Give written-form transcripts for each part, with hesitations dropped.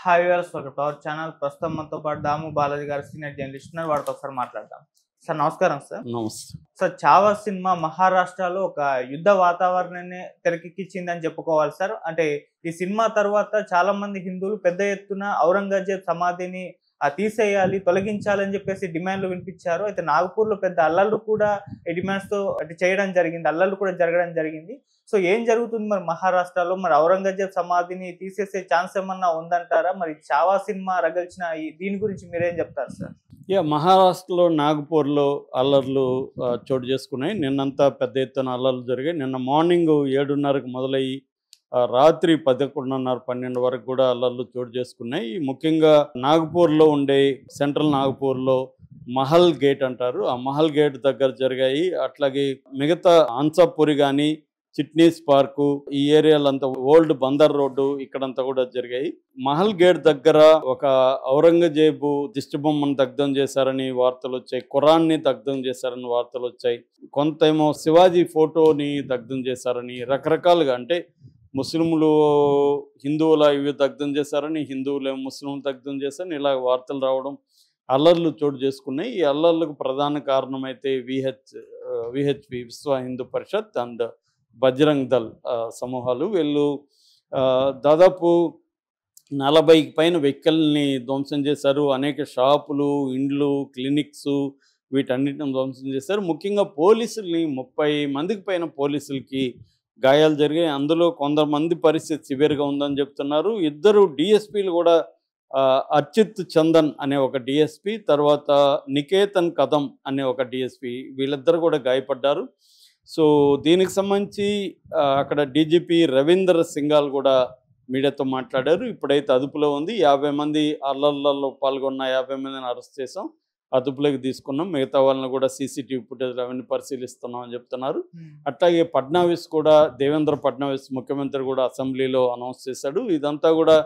Hi viewers, welcome to our channel. ప్రస్తుతం మనతో పాటు దాము బాలాజీ గారు సీనియర్ జర్నలిస్ట్ ఉన్నారు. వాడితో ఒకసారి మాట్లాడదాం. సార్ నమస్కారం. సార్ నమస్తే. సార్, చావా సినిమా మహారాష్ట్రలో ఒక యుద్ధ వాతావరణాన్ని తెరకెక్కించిందని చెప్పుకోవాలి సార్. అంటే ఈ సినిమా తర్వాత చాలా మంది హిందువులు పెద్ద ఎత్తున ఔరంగజేబ్ సమాధిని తీసేయాలి, తొలగించాలని చెప్పేసి డిమాండ్లు వినిపించారు. అయితే నాగపూర్లో పెద్ద అల్లర్లు కూడా ఈ డిమాండ్స్ తో చేయడం జరిగింది, అల్లర్లు కూడా జరగడం జరిగింది. సో ఏం జరుగుతుంది మరి మహారాష్ట్రలో? మరి ఔరంగజేబ్ సమాధిని తీసేసే ఛాన్స్ ఏమన్నా ఉందంటారా? మరి చావా సినిమా రగల్చిన దీని గురించి మీరేం చెప్తారు సార్? మహారాష్ట్రలో నాగపూర్లో అల్లర్లు చోటు చేసుకున్నాయి. నిన్నంతా పెద్ద ఎత్తున అల్లర్లు జరిగాయి. నిన్న మార్నింగ్ 7:30కు మొదలయ్యి రాత్రి 11:30, 12 వరకు కూడా అల్లర్లు చోటు చేసుకున్నాయి. ముఖ్యంగా నాగపూర్లో ఉండే సెంట్రల్ నాగపూర్లో మహల్ గేట్ అంటారు, ఆ మహల్ గేట్ దగ్గర జరిగాయి. అట్లాగే మిగతా హన్సాపురి కానీ, చిట్నీస్ పార్కు, ఈ ఏరియాలంతా ఓల్డ్ బందర్ రోడ్డు ఇక్కడంతా కూడా జరిగాయి. మహల్ గేట్ దగ్గర ఒక ఔరంగజేబు దిష్టిబొమ్మను దగ్ధం చేశారని వార్తలు వచ్చాయి, ఖురాన్ని దగ్ధం చేశారని వార్తలు వచ్చాయి. కొంతేమో శివాజీ ఫోటోని దగ్ధం చేశారని, రకరకాలుగా, అంటే ముస్లింలు హిందువుల ఇవి దగ్ధం చేశారని, హిందువులేమో ముస్లింలు దగ్ధం చేశారని ఇలా వార్తలు రావడం, అల్లర్లు చోటు చేసుకున్నాయి. ఈ అల్లర్లకు ప్రధాన కారణమైతే విహెచ్పి, విశ్వ హిందూ పరిషత్ అండ్ బజరంగ్ దళ్ సమూహాలు. వీళ్ళు దాదాపు 40కి పైన వెహికల్ని ధ్వంసం చేశారు. అనేక షాపులు, ఇండ్లు, క్లినిక్స్ వీటన్నిటిని ధ్వంసం చేశారు. ముఖ్యంగా పోలీసుల్ని 30 మందికి పైన పోలీసులకి గాయాలు జరిగాయి. అందులో కొంతమంది పరిస్థితి సివియర్గా ఉందని చెప్తున్నారు. 2 డిఎస్పీలు కూడా, అర్చిత్ చందన్ అనే ఒక డిఎస్పీ, తర్వాత నికేతన్ కదం అనే ఒక డిఎస్పీ, వీళ్ళిద్దరు కూడా గాయపడ్డారు. సో దీనికి సంబంధించి అక్కడ డీజీపీ రవీందర్ సింఘాల్ కూడా మీడియాతో మాట్లాడారు. ఇప్పుడైతే అదుపులో ఉంది. 50 మంది అల్లర్లలో పాల్గొన్న 50 మందిని అరెస్ట్ చేసాం, అదుపులోకి తీసుకున్నాం. మిగతా వాళ్ళని కూడా సీసీటీవీ ఫుటేజ్ అవన్నీ పరిశీలిస్తున్నాం అని చెప్తున్నారు. అట్లాగే ఫడ్నవీస్ కూడా, దేవేంద్ర ఫడ్నవీస్ ముఖ్యమంత్రి కూడా అసెంబ్లీలో అనౌన్స్ చేశాడు. ఇదంతా కూడా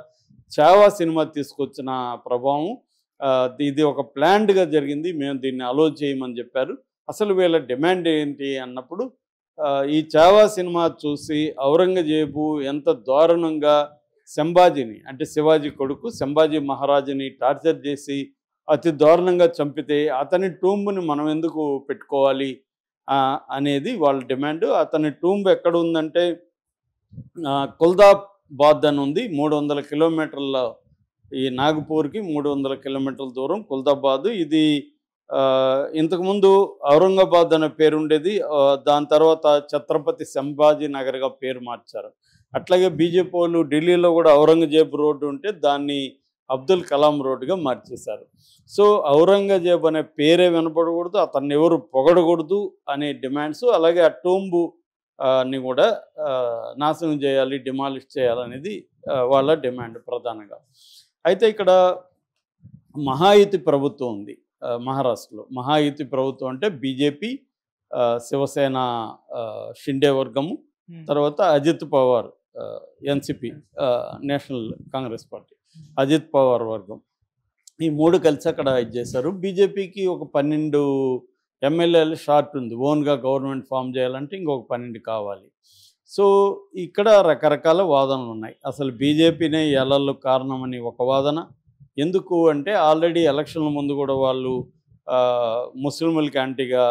చావా సినిమా తీసుకొచ్చిన ప్రభావం. ఇది ఒక ప్లాన్డ్గా జరిగింది, మేము దీన్ని అలో చేయమని చెప్పారు. అసలు వీళ్ళ డిమాండ్ ఏంటి అన్నప్పుడు, ఈ చావా సినిమా చూసి ఔరంగజేబు ఎంత దారుణంగా సంభాజీని, అంటే శివాజీ కొడుకు సంభాజీ మహారాజుని టార్చర్ చేసి అతి దారుణంగా చంపితే అతని టూంబ్ని మనం ఎందుకు పెట్టుకోవాలి అనేది వాళ్ళ డిమాండ్. అతని టూంబ్ ఎక్కడ ఉందంటే కుల్దాబాద్ అని ఉంది. 300 కిలోమీటర్ల, ఈ నాగపూర్కి 300 కిలోమీటర్ల దూరం కుల్దాబాద్. ఇది ఇంతకుముందు ఔరంగాబాద్ అనే పేరు ఉండేది, దాని తర్వాత ఛత్రపతి సంభాజీ నగర్గా పేరు మార్చారు. అట్లాగే బీజేపీ వాళ్ళు ఢిల్లీలో కూడా ఔరంగజేబ్ రోడ్డు ఉంటే దాన్ని అబ్దుల్ కలాం రోడ్డుగా మార్చేశారు. సో ఔరంగజేబ్ అనే పేరే వినపడకూడదు, అతన్ని ఎవరు పొగడకూడదు అనే డిమాండ్స్, అలాగే ఆ టూంబు ని కూడా నాశనం చేయాలి, డిమాలిష్ చేయాలనేది వాళ్ళ డిమాండ్ ప్రధానంగా. అయితే ఇక్కడ మహాయుతి ప్రభుత్వం ఉంది మహారాష్ట్రలో. మహాయుతి ప్రభుత్వం అంటే బీజేపీ, శివసేన షిండే వర్గము, తర్వాత Ajit Pawar NCP, National Congress Party, Ajit Pawar వర్గం, ఈ 3 కలిసి అక్కడ ఇది చేశారు. బీజేపీకి ఒక 12 ఎమ్మెల్యేలు షార్ట్ ఉంది. ఓన్గా గవర్నమెంట్ ఫామ్ చేయాలంటే ఇంకొక 12 కావాలి. సో ఇక్కడ రకరకాల వాదనలు ఉన్నాయి. అసలు బీజేపీనే ఈ అల్లర్లకు కారణమని ఒక వాదన. ఎందుకు అంటే ఆల్రెడీ ఎలక్షన్ల ముందు కూడా వాళ్ళు ముస్లింలకి యాంటీగా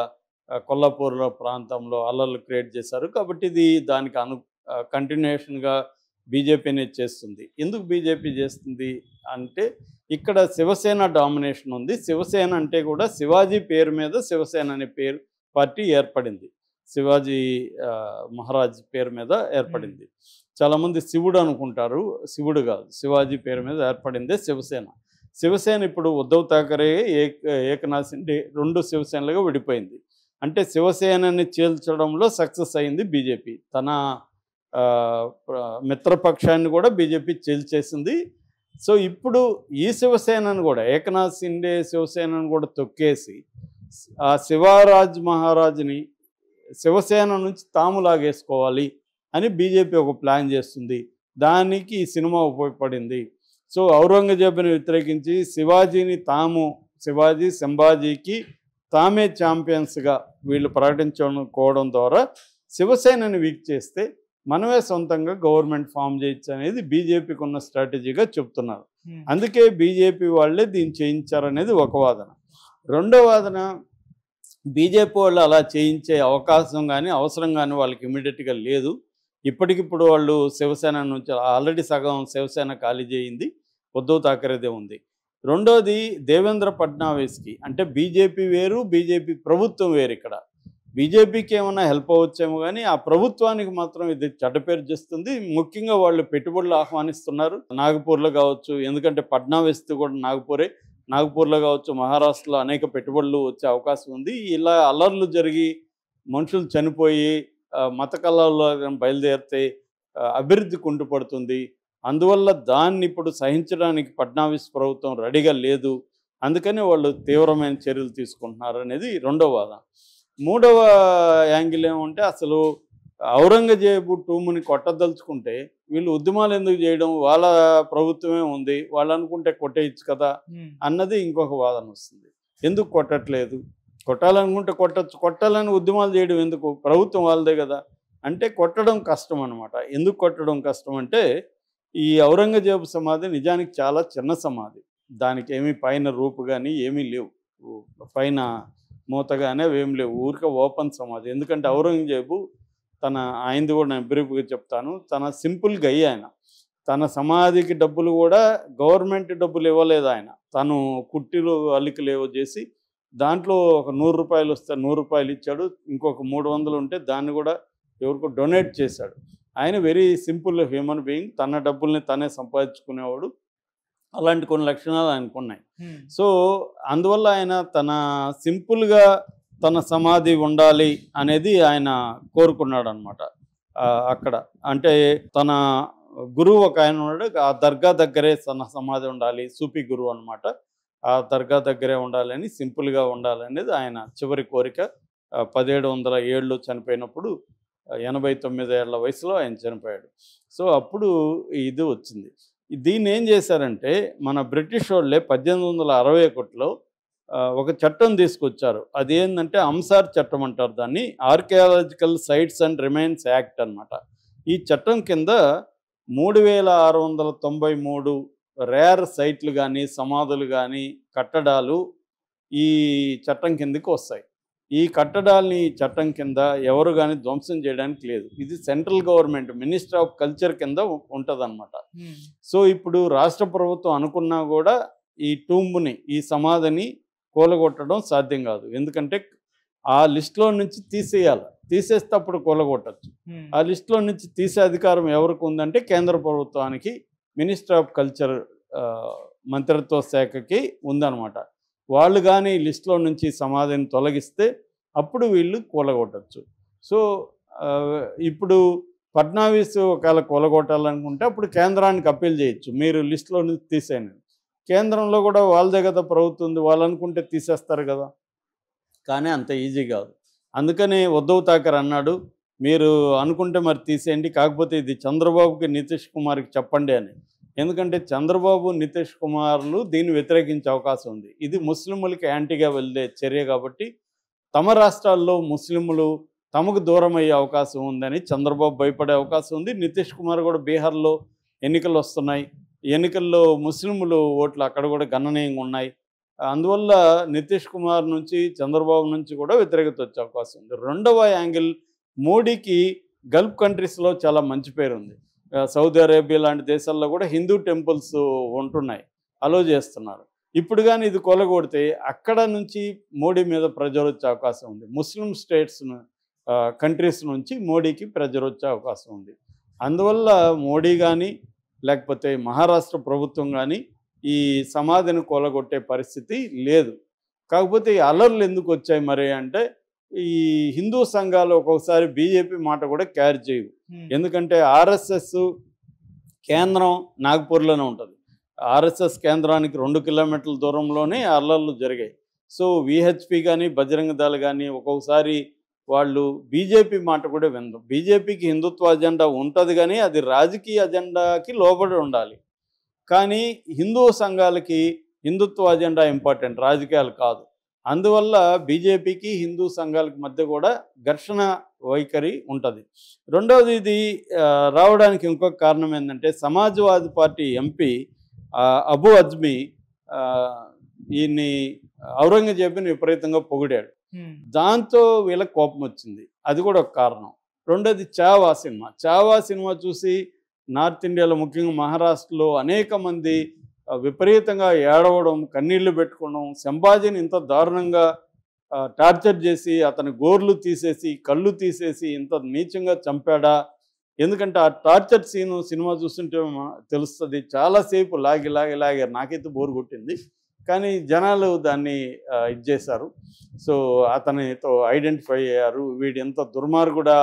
కొల్లాపూర్లో ప్రాంతంలో అల్లర్లు క్రియేట్ చేశారు. కాబట్టి ఇది దానికి కంటిన్యూషన్గా బీజేపీనే చేస్తుంది. ఎందుకు బీజేపీ చేస్తుంది అంటే ఇక్కడ శివసేన డామినేషన్ ఉంది. శివసేన అంటే కూడా శివాజీ పేరు మీద శివసేన అనే పేరు పార్టీ ఏర్పడింది. శివాజీ మహారాజ్ పేరు మీద ఏర్పడింది. చాలామంది శివుడు అనుకుంటారు, శివుడు కాదు, శివాజీ పేరు మీద ఏర్పడిందే శివసేన. శివసేన ఇప్పుడు ఉద్ధవ్ ఠాకరే, ఏకనాథ్ షిండే 2 శివసేనలుగా విడిపోయింది. అంటే శివసేనని చీల్చడంలో సక్సెస్ అయింది బీజేపీ. తన మిత్రపక్షాన్ని కూడా బీజేపీ చీల్చేసింది. సో ఇప్పుడు ఈ శివసేనను కూడా, ఏకనాథ్ షిండే శివసేనను కూడా తొక్కేసి ఆ శివరాజ్ మహారాజ్ని శివసేన నుంచి తాము లాగేసుకోవాలి అని బీజేపీ ఒక ప్లాన్ చేస్తుంది. దానికి ఈ సినిమా ఉపయోగపడింది. సో ఔరంగజేబుని వ్యతిరేకించి శివాజీ సంభాజీకి తామే ఛాంపియన్స్గా వీళ్ళు ప్రకటించుకోవడం ద్వారా శివసేనని వీక్ చేస్తే మనమే సొంతంగా గవర్నమెంట్ ఫామ్ చేయొచ్చు అనేది బీజేపీకి ఉన్న స్ట్రాటజీగా చెప్తున్నారు. అందుకే బీజేపీ వాళ్ళే దీన్ని చేయించారనేది ఒక వాదన. రెండో వాదన, బీజేపీ వాళ్ళు అలా చేయించే అవకాశం కానీ అవసరం కానీ వాళ్ళకి ఇమీడియట్గా లేదు. ఇప్పటికిప్పుడు వాళ్ళు శివసేన నుంచి ఆల్రెడీ సగం శివసేన ఖాళీ చేయింది, ఉద్ధవ్ ఠాకరేదే ఉంది. రెండోది దేవేంద్ర ఫడ్నవీస్కి, అంటే బీజేపీ వేరు, బీజేపీ ప్రభుత్వం వేరు. ఇక్కడ బీజేపీకి ఏమైనా హెల్ప్ అవ్వచ్చేమో కానీ ఆ ప్రభుత్వానికి మాత్రం ఇది చెడ్డ పేరు చేస్తుంది. ముఖ్యంగా వాళ్ళు పెట్టుబడులు ఆహ్వానిస్తున్నారు నాగపూర్లో కావచ్చు, ఎందుకంటే ఫడ్నవీస్ది కూడా నాగపూర్లో కావచ్చు, మహారాష్ట్రలో అనేక పెట్టుబడులు వచ్చే అవకాశం ఉంది. ఇలా అల్లర్లు జరిగి మనుషులు చనిపోయి మత కళల్లో బయలుదేరితే అభివృద్ధి కుంటుపడుతుంది. అందువల్ల దాన్ని ఇప్పుడు సహించడానికి ఫడ్నవీస్ ప్రభుత్వం రెడీగా లేదు. అందుకని వాళ్ళు తీవ్రమైన చర్యలు తీసుకుంటున్నారు అనేది రెండవ వాదన. మూడవ యాంగిల్ ఏమంటే, అసలు ఔరంగజేబు టూముని కొట్టదలుచుకుంటే వీళ్ళు ఉద్యమాలు ఎందుకు చేయడం, వాళ్ళ ప్రభుత్వమే ఉంది, వాళ్ళు అనుకుంటే కొట్టేయచ్చు కదా అన్నది ఇంకొక వాదన వస్తుంది. ఎందుకు కొట్టట్లేదు, కొట్టాలనుకుంటే కొట్టచ్చు, కొట్టాలని ఉద్యమాలు చేయడం ఎందుకు, ప్రభుత్వం వాళ్ళదే కదా అంటే కొట్టడం కష్టం అనమాట. ఎందుకు కొట్టడం కష్టం అంటే, ఈ ఔరంగజేబు సమాధి నిజానికి చాలా చిన్న సమాధి, దానికి ఏమీ పైన రూపు కానీ ఏమీ లేవు, పైన మూత కానీ అవి ఏమి లేవు, ఊరికే ఓపెన్ సమాధి. ఎందుకంటే ఔరంగజేబు ఆయనది కూడా నేను బ్రీఫ్గా చెప్తాను, తన సింపుల్గా ఆయన తన సమాధికి డబ్బులు కూడా గవర్నమెంట్ డబ్బులు ఇవ్వలేదు. ఆయన తను కుట్టిలు అల్లికలు ఏవో చేసి దాంట్లో ఒక 100 రూపాయలు వస్తే 100 రూపాయలు ఇచ్చాడు, ఇంకొక 300 ఉంటే దాన్ని కూడా ఎవరికో డొనేట్ చేశాడు. ఆయన వెరీ సింపుల్ హ్యూమన్ బీయింగ్, తన డబ్బుల్ని తనే సంపాదించుకునేవాడు. అలాంటి కొన్ని లక్షణాలు ఆయనకు ఉన్నాయి. సో అందువల్ల ఆయన తన సింపుల్గా తన సమాధి ఉండాలి అనేది ఆయన కోరుకున్నాడు అనమాట. అక్కడ అంటే తన గురువు ఒక ఆయన ఉన్నాడు, ఆ దర్గా దగ్గరే తన సమాధి ఉండాలి, సూఫీ గురువు అనమాట, ఆ దర్గా దగ్గరే ఉండాలని, సింపుల్గా ఉండాలనేది ఆయన చివరి కోరిక. 1707లో చనిపోయినప్పుడు 89 ఏళ్ల వయసులో ఆయన చనిపోయాడు. సో అప్పుడు ఇది వచ్చింది. దీన్ని ఏం చేశారంటే, మన బ్రిటిష్ వాళ్ళే 1861లో ఒక చట్టం తీసుకొచ్చారు. అదేంటంటే అంసార్ చట్టం అంటారు దాన్ని, archaeological sites and remains act అనమాట. ఈ చట్టం కింద 3693 రేర్ సైట్లు కానీ సమాధులు కానీ కట్టడాలు ఈ చట్టం కిందకి వస్తాయి. ఈ కట్టడాలని చట్టం కింద ఎవరు కానీ ధ్వంసం చేయడానికి లేదు. ఇది central government minister of culture కింద ఉంటుందన్నమాట. సో ఇప్పుడు రాష్ట్ర ప్రభుత్వం అనుకున్నా కూడా ఈ టూంబ్ని, ఈ సమాధిని కూలగొట్టడం సాధ్యం కాదు. ఎందుకంటే ఆ లిస్టులో నుంచి తీసేయాలి, తీసేస్తే అప్పుడు కూలగొట్టచ్చు. ఆ లిస్టులో నుంచి తీసే అధికారం ఎవరికి ఉందంటే కేంద్ర ప్రభుత్వానికి, మినిస్టర్ ఆఫ్ కల్చర్ మంత్రిత్వ శాఖకి ఉందన్నమాట. వాళ్ళు కానీ లిస్టులో నుంచి సమాధిని తొలగిస్తే అప్పుడు వీళ్ళు కూలగొట్టచ్చు. సో ఇప్పుడు ఫడ్నవీస్ ఒకవేళ కూలగొట్టాలనుకుంటే అప్పుడు కేంద్రానికి అప్పీల్ చేయొచ్చు, మీరు లిస్టులో నుంచి తీసేయండి. కేంద్రంలో కూడా వాళ్ళదే కదా ప్రభుత్వం ఉంది, వాళ్ళు అనుకుంటే తీసేస్తారు కదా. కానీ అంత ఈజీ కాదు. అందుకని ఉద్ధవ్ ఠాకరే అన్నాడు, మీరు అనుకుంటే మరి తీసేయండి, కాకపోతే ఇది చంద్రబాబుకి నితీష్ కుమార్కి చెప్పండి అని. ఎందుకంటే చంద్రబాబు నితీష్ కుమార్లు దీన్ని వ్యతిరేకించే అవకాశం ఉంది. ఇది ముస్లింలకి యాంటీగా వెళ్ళే చర్య కాబట్టి తమ రాష్ట్రాల్లో ముస్లింలు తమకు దూరం అయ్యే అవకాశం ఉందని చంద్రబాబు భయపడే అవకాశం ఉంది. నితీష్ కుమార్ కూడా బీహార్లో ఎన్నికలు వస్తున్నాయి, ఎన్నికల్లో ముస్లింలు ఓట్లు అక్కడ కూడా గణనీయంగా ఉన్నాయి. అందువల్ల నితీష్ కుమార్ నుంచి చంద్రబాబు నుంచి కూడా వ్యతిరేకత వచ్చే అవకాశం ఉంది. రెండవ యాంగిల్, మోడీకి గల్ఫ్ కంట్రీస్లో చాలా మంచి పేరు ఉంది. సౌదీ అరేబియా లాంటి దేశాల్లో కూడా హిందూ టెంపుల్స్ ఉంటున్నాయి, అలో చేస్తున్నారు. ఇప్పుడు కానీ ఇది కొలగొడితే అక్కడ నుంచి మోడీ మీద ప్రెజర్ వచ్చే అవకాశం ఉంది. ముస్లిం స్టేట్స్ కంట్రీస్ నుంచి మోడీకి ప్రెజర్ వచ్చే అవకాశం ఉంది. అందువల్ల మోడీ కానీ లేకపోతే మహారాష్ట్ర ప్రభుత్వం కానీ ఈ సమాధిని కూలగొట్టే పరిస్థితి లేదు. కాకపోతే ఈ అల్లర్లు ఎందుకు వచ్చాయి మరి అంటే, ఈ హిందూ సంఘాలు ఒక్కొక్కసారి బీజేపీ మాట కూడా క్యారీ చేయవు. ఎందుకంటే ఆర్ఎస్ఎస్ కేంద్రం నాగపూర్లోనే ఉంటుంది. ఆర్ఎస్ఎస్ కేంద్రానికి 2 కిలోమీటర్ల దూరంలోనే అల్లర్లు జరిగాయి. సో విహెచ్పి కానీ బజరంగ దళ్ కానీ ఒక్కొక్కసారి వాళ్ళు బీజేపీ మాట కూడా వినరు. బీజేపీకి హిందుత్వ అజెండా ఉంటుంది కానీ అది రాజకీయ అజెండాకి లోబడి ఉండాలి. కానీ హిందూ సంఘాలకి హిందుత్వ అజెండా ఇంపార్టెంట్, రాజకీయాలు కాదు. అందువల్ల బీజేపీకి హిందూ సంఘాలకు మధ్య కూడా ఘర్షణ వైఖరి ఉంటుంది. రెండవది ఇది రావడానికి ఇంకొక కారణం ఏంటంటే Samajwadi party MP Abu Azmi ఈయన్ని ఔరంగజేబుని విపరీతంగా పొగిడాడు. దాంతో వీళ్ళకి కోపం వచ్చింది, అది కూడా ఒక కారణం. రెండోది చావా సినిమా చూసి నార్త్ ఇండియాలో ముఖ్యంగా మహారాష్ట్రలో అనేక మంది విపరీతంగా ఏడవడం, కన్నీళ్లు పెట్టుకోవడం, సంభాజీని ఇంత దారుణంగా టార్చర్ చేసి అతని గోర్లు తీసేసి కళ్ళు తీసేసి ఇంత నీచంగా చంపాడా, ఎందుకంటే ఆ టార్చర్ సినిమా చూస్తుంటే తెలుస్తుంది. చాలాసేపు లాగారు, నాకైతే బోరు కొట్టింది. కానీ జనాలు దాన్ని ఇది చేశారు. సో అతనితో ఐడెంటిఫై అయ్యారు, వీడు ఎంత దుర్మార్గుడా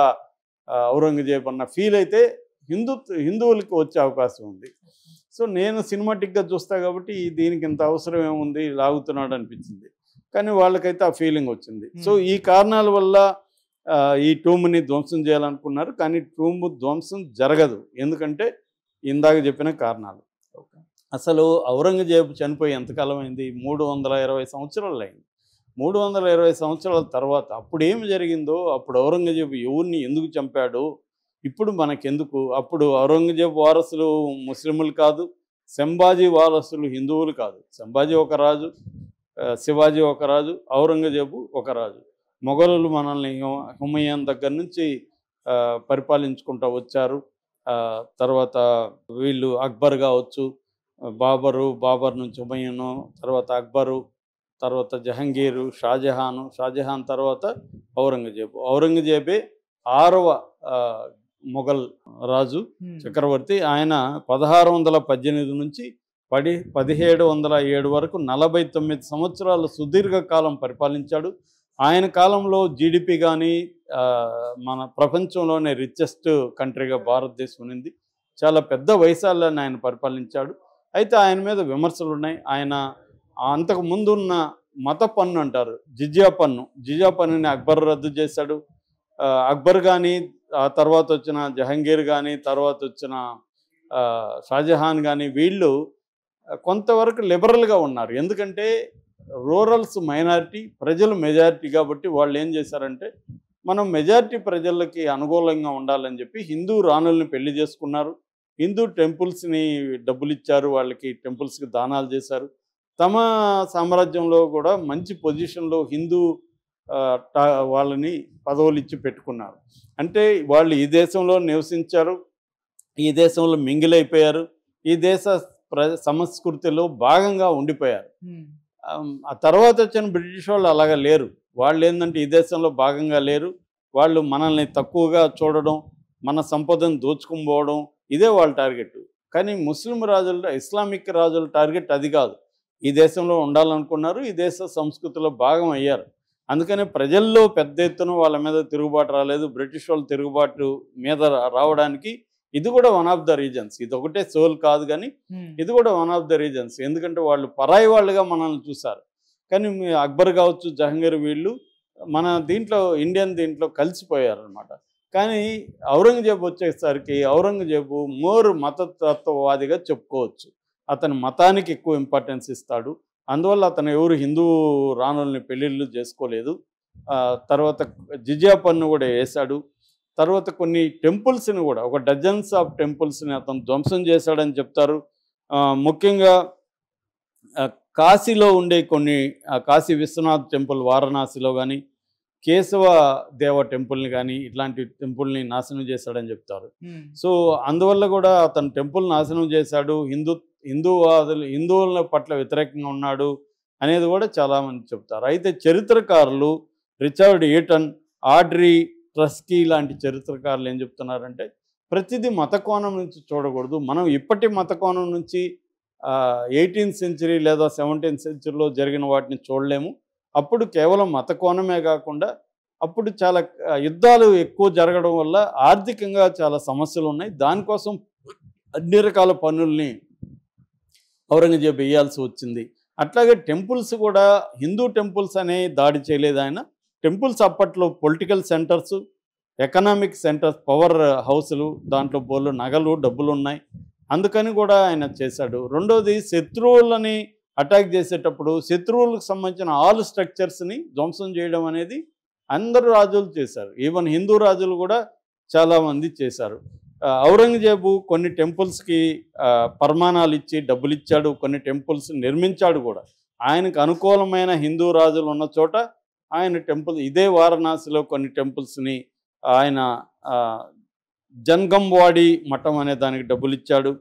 ఔరంగజేబ్ అన్న ఫీల్ అయితే హిందువులకి వచ్చే అవకాశం ఉంది. సో నేను సినిమాటిక్గా చూస్తా కాబట్టి దీనికి ఇంత అవసరం ఏముంది, లాగుతున్నాడు అనిపించింది. కానీ వాళ్ళకైతే ఆ ఫీలింగ్ వచ్చింది. సో ఈ కారణాల వల్ల ఈ టూమ్ని ధ్వంసం చేయాలనుకున్నారు. కానీ టూమ్ ధ్వంసం జరగదు, ఎందుకంటే ఇందాక చెప్పిన కారణాలు. అసలు ఔరంగజేబు చనిపోయి ఎంతకాలం అయింది? 320 సంవత్సరాలు అయింది. 320 సంవత్సరాల తర్వాత అప్పుడు ఏమి జరిగిందో, అప్పుడు ఔరంగజేబు ఎవరిని ఎందుకు చంపాడు, ఇప్పుడు మనకెందుకు? అప్పుడు ఔరంగజేబు వారసులు ముస్లింలు కాదు, సంభాజీ వారసులు హిందువులు కాదు. సంభాజీ ఒక రాజు, శివాజీ ఒక రాజు, ఔరంగజేబు ఒక రాజు. మొఘలులు మనల్ని హుమయూన్ దగ్గర నుంచి పరిపాలించుకుంటూ వచ్చారు. తర్వాత వీళ్ళు అక్బర్ కావచ్చు, బాబర్ నుంచి హుమయూను, తర్వాత అక్బరు, తర్వాత జహంగీరు, షాజహాన్ తర్వాత ఔరంగజేబే 6వ మొఘల్ రాజు చక్రవర్తి. ఆయన 1618 నుంచి 1707 వరకు 49 సంవత్సరాలు సుదీర్ఘకాలం పరిపాలించాడు. ఆయన కాలంలో జీడిపి కానీ మన ప్రపంచంలోనే రిచెస్ట్ కంట్రీగా భారతదేశం ఉన్నింది. చాలా పెద్ద వయసాలని ఆయన పరిపాలించాడు. అయితే ఆయన మీద విమర్శలు ఉన్నాయి. ఆయన అంతకు ముందున్న మత పన్ను అంటారు, జిజియా పన్నుని అక్బర్ రద్దు చేశాడు. అక్బర్ కానీ, ఆ తర్వాత వచ్చిన జహంగీర్ కానీ, తర్వాత వచ్చిన షాజహాన్ కానీ వీళ్ళు కొంతవరకు లిబరల్గా ఉన్నారు. ఎందుకంటే రూరల్స్ మైనారిటీ, ప్రజలు మెజారిటీ కాబట్టి వాళ్ళు ఏం చేశారంటే మనం మెజారిటీ ప్రజలకి అనుకూలంగా ఉండాలని చెప్పి హిందూ రాణుల్ని పెళ్లి చేసుకున్నారు. హిందూ టెంపుల్స్ని డబ్బులు ఇచ్చారు, వాళ్ళకి టెంపుల్స్కి దానాలు చేశారు. తమ సామ్రాజ్యంలో కూడా మంచి పొజిషన్లో హిందూ వాళ్ళని పదవులు ఇచ్చి పెట్టుకున్నారు. అంటే వాళ్ళు ఈ దేశంలో నివసించారు, ఈ దేశంలో మింగిలైపోయారు, ఈ దేశ సంస్కృతిలో భాగంగా ఉండిపోయారు. ఆ తర్వాత వచ్చిన బ్రిటిష్ వాళ్ళు అలాగా లేరు. వాళ్ళు ఏంటంటే ఈ దేశంలో భాగంగా లేరు, వాళ్ళు మనల్ని తక్కువగా చూడడం, మన సంపదను దోచుకుపోవడం, ఇదే వాళ్ళ టార్గెట్. కానీ ముస్లిం రాజుల, ఇస్లామిక్ రాజుల టార్గెట్ అది కాదు. ఈ దేశంలో ఉండాలనుకున్నారు, ఈ దేశ సంస్కృతిలో భాగం అయ్యారు. అందుకనే ప్రజల్లో పెద్ద ఎత్తున వాళ్ళ మీద తిరుగుబాటు రాలేదు. బ్రిటిష్ వాళ్ళు తిరుగుబాటు మీద రావడానికి ఇది కూడా వన్ ఆఫ్ ద రీజన్స్. ఇది ఒకటే సోల్ కాదు, కానీ ఇది కూడా వన్ ఆఫ్ ద రీజన్స్. ఎందుకంటే వాళ్ళు పరాయి వాళ్ళుగా మనల్ని చూశారు. కానీ అక్బర్ కావచ్చు, జహంగీర్ వీళ్ళు మన ఇండియన్ దీంట్లో కలిసిపోయారు అనమాట. కానీ ఔరంగజేబు వచ్చేసరికి ఔరంగజేబు మోర్ మతతత్వవాదిగా చెప్పుకోవచ్చు. అతని మతానికి ఎక్కువ ఇంపార్టెన్స్ ఇస్తాడు. అందువల్ల అతను ఎవరు హిందూ రాణుల్ని పెళ్ళిళ్ళు చేసుకోలేదు. తర్వాత జిజియా పన్ను కూడా వేశాడు. తర్వాత కొన్ని టెంపుల్స్ని కూడా, ఒక డజన్స్ ఆఫ్ టెంపుల్స్ని అతను ధ్వంసం చేశాడని చెప్తారు. ముఖ్యంగా కాశీలో ఉండే కొన్ని, కాశీ విశ్వనాథ్ టెంపుల్ వారణాసిలో కానీ, కేశవ దేవ టెంపుల్ని కానీ, ఇట్లాంటి టెంపుల్ని నాశనం చేశాడని చెప్తారు. సో అందువల్ల కూడా అతను టెంపుల్ నాశనం చేశాడు, హిందువుల పట్ల వ్యతిరేకంగా ఉన్నాడు అనేది కూడా చాలామంది చెప్తారు. అయితే చరిత్రకారులు రిచర్డ్ ఈటన్, ఆడ్రీ ట్రస్కీ లాంటి చరిత్రకారులు ఏం చెప్తున్నారంటే ప్రతిదీ మత కోణం నుంచి చూడకూడదు. మనం ఇప్పటి మత కోణం నుంచి 18th సెంచరీ లేదా 17th సెంచరీలో జరిగిన వాటిని చూడలేము. అప్పుడు కేవలం మత కోణమే కాకుండా అప్పుడు చాలా యుద్ధాలు ఎక్కువ జరగడం వల్ల ఆర్థికంగా చాలా సమస్యలు ఉన్నాయి. దానికోసం అన్ని రకాల పన్నుల్ని ఔరంగజేబు వేయాల్సి వచ్చింది. అట్లాగే టెంపుల్స్ కూడా, హిందూ టెంపుల్స్ అనే దాడి చేయలేదు ఆయన. టెంపుల్స్ అప్పట్లో political centres, economic centres, power హౌస్లు, దాంట్లో బోళ్ళు నగలు, డబ్బులు ఉన్నాయి. అందుకని కూడా ఆయన చేశాడు. రెండోది శత్రువులని అటాక్ చేసేటప్పుడు శత్రువులకు సంబంధించిన ఆల్ స్ట్రక్చర్స్ని ధ్వంసం చేయడం అనేది అందరు రాజులు చేశారు. ఈవెన్ హిందూ రాజులు కూడా చాలామంది చేశారు. ఔరంగజేబు కొన్ని టెంపుల్స్కి పరమాణాలు ఇచ్చి డబ్బులు ఇచ్చాడు, కొన్ని టెంపుల్స్ నిర్మించాడు కూడా. ఆయనకు అనుకూలమైన హిందూ రాజులు ఉన్న చోట ఆయన టెంపుల్, ఇదే వారణాసిలో కొన్ని టెంపుల్స్ని ఆయన జన్గంవాడి మఠం అనే దానికి డబ్బులు ఇచ్చాడు.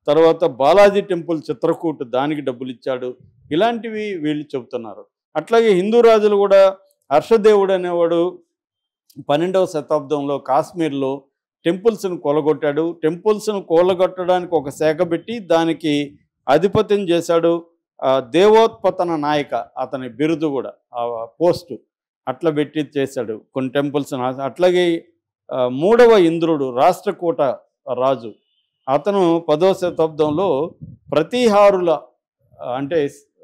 తర్వాత బాలాజీ టెంపుల్ చిత్రకూట్ దానికి డబ్బులు ఇచ్చాడు. ఇలాంటివి వీళ్ళు చెబుతున్నారు. అట్లాగే హిందూ రాజులు కూడా హర్షదేవుడు అనేవాడు 12వ శతాబ్దంలో కాశ్మీర్లో టెంపుల్స్ను కూలగొట్టాడు. టెంపుల్స్ను కూలగొట్టడానికి ఒక శాఖ పెట్టి దానికి ఆధిపత్యం చేశాడు. దేవోత్పతన నాయక అతని బిరుదు కూడా, ఆ పోస్టు అట్లా పెట్టి చేశాడు కొన్ని టెంపుల్స్. అట్లాగే 3వ ఇంద్రుడు రాష్ట్రకూట రాజు, అతను 10వ శతాబ్దంలో ప్రతీహారుల అంటే